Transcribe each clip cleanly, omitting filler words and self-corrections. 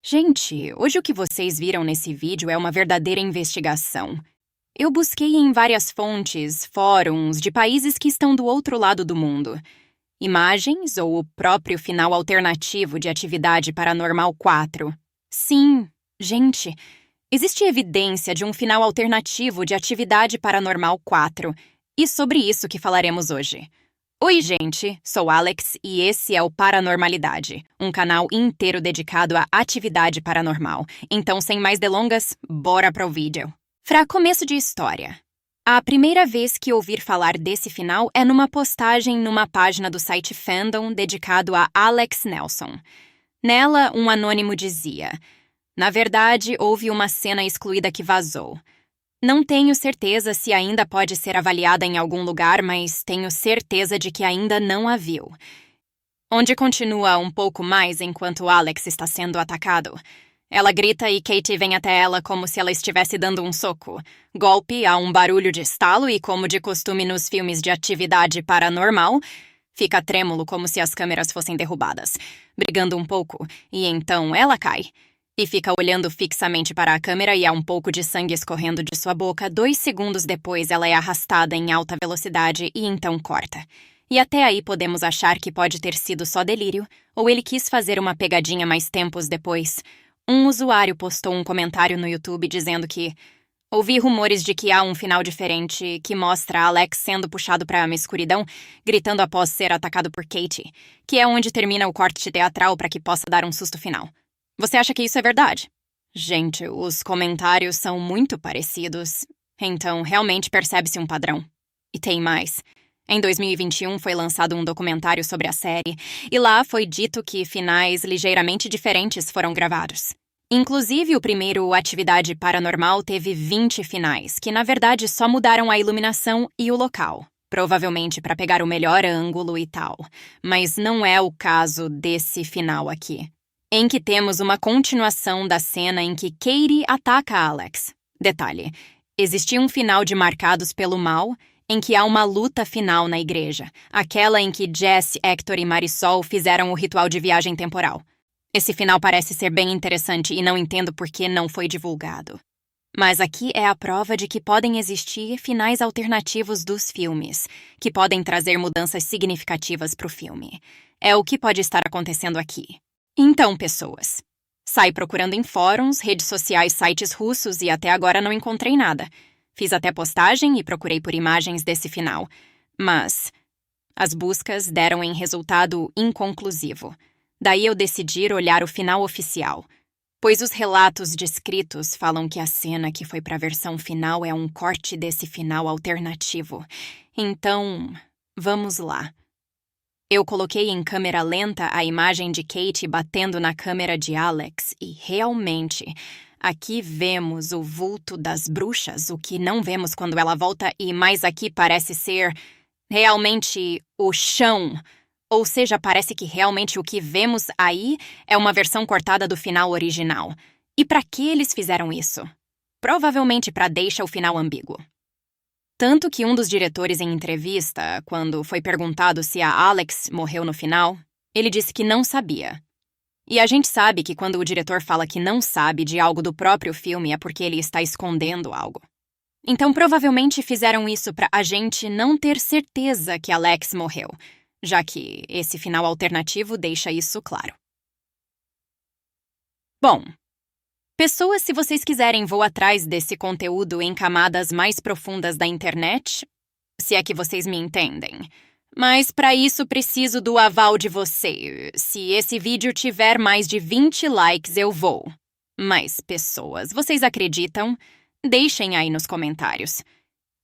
Gente, hoje o que vocês viram nesse vídeo é uma verdadeira investigação. Eu busquei em várias fontes, fóruns de países que estão do outro lado do mundo. Imagens ou o próprio final alternativo de Atividade Paranormal 4. Sim, gente, existe evidência de um final alternativo de Atividade Paranormal 4. E sobre isso que falaremos hoje. Oi, gente! Sou Alex e esse é o Paranormalidade, um canal inteiro dedicado à atividade paranormal. Então, sem mais delongas, bora pro vídeo. Pra começo de história. A primeira vez que ouvir falar desse final é numa postagem numa página do site Fandom dedicado a Alex Nelson. Nela, um anônimo dizia: "Na verdade, houve uma cena excluída que vazou. Não tenho certeza se ainda pode ser avaliada em algum lugar, mas tenho certeza de que ainda não a viu." Onde continua um pouco mais enquanto Alex está sendo atacado. Ela grita e Katie vem até ela como se ela estivesse dando um soco. Golpe, há um barulho de estalo e, como de costume nos filmes de atividade paranormal, fica trêmulo como se as câmeras fossem derrubadas, brigando um pouco, e então ela cai. E fica olhando fixamente para a câmera e há um pouco de sangue escorrendo de sua boca. 2 segundos depois, ela é arrastada em alta velocidade e então corta. E até aí podemos achar que pode ter sido só delírio, ou ele quis fazer uma pegadinha mais tempos depois. Um usuário postou um comentário no YouTube dizendo que ouvi rumores de que há um final diferente que mostra Alex sendo puxado para uma escuridão, gritando após ser atacado por Katie, que é onde termina o corte teatral para que possa dar um susto final. Você acha que isso é verdade? Gente, os comentários são muito parecidos. Então, realmente percebe-se um padrão. E tem mais. Em 2021 foi lançado um documentário sobre a série, e lá foi dito que finais ligeiramente diferentes foram gravados. Inclusive, o primeiro Atividade Paranormal teve 20 finais, que na verdade só mudaram a iluminação e o local. Provavelmente para pegar o melhor ângulo e tal. Mas não é o caso desse final aqui, em que temos uma continuação da cena em que Katie ataca Alex. Detalhe, existia um final de Marcados pelo Mal, em que há uma luta final na igreja, aquela em que Jesse, Hector e Marisol fizeram o ritual de viagem temporal. Esse final parece ser bem interessante e não entendo por que não foi divulgado. Mas aqui é a prova de que podem existir finais alternativos dos filmes, que podem trazer mudanças significativas para o filme. É o que pode estar acontecendo aqui. Então, pessoas, saí procurando em fóruns, redes sociais, sites russos e até agora não encontrei nada. Fiz até postagem e procurei por imagens desse final, mas as buscas deram em resultado inconclusivo. Daí eu decidi olhar o final oficial, pois os relatos descritos falam que a cena que foi para a versão final é um corte desse final alternativo. Então, vamos lá. Eu coloquei em câmera lenta a imagem de Katie batendo na câmera de Alex e realmente, aqui vemos o vulto das bruxas, o que não vemos quando ela volta, e mais aqui parece ser realmente o chão. Ou seja, parece que realmente o que vemos aí é uma versão cortada do final original. E para que eles fizeram isso? Provavelmente para deixar o final ambíguo. Tanto que um dos diretores em entrevista, quando foi perguntado se a Alex morreu no final, ele disse que não sabia. E a gente sabe que quando o diretor fala que não sabe de algo do próprio filme é porque ele está escondendo algo. Então provavelmente fizeram isso para a gente não ter certeza que Alex morreu, já que esse final alternativo deixa isso claro. Bom, pessoas, se vocês quiserem, vou atrás desse conteúdo em camadas mais profundas da internet, se é que vocês me entendem. Mas para isso preciso do aval de você. Se esse vídeo tiver mais de 20 likes, eu vou. Mas, pessoas, vocês acreditam? Deixem aí nos comentários.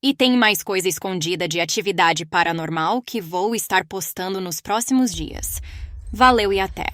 E tem mais coisa escondida de atividade paranormal que vou estar postando nos próximos dias. Valeu e até!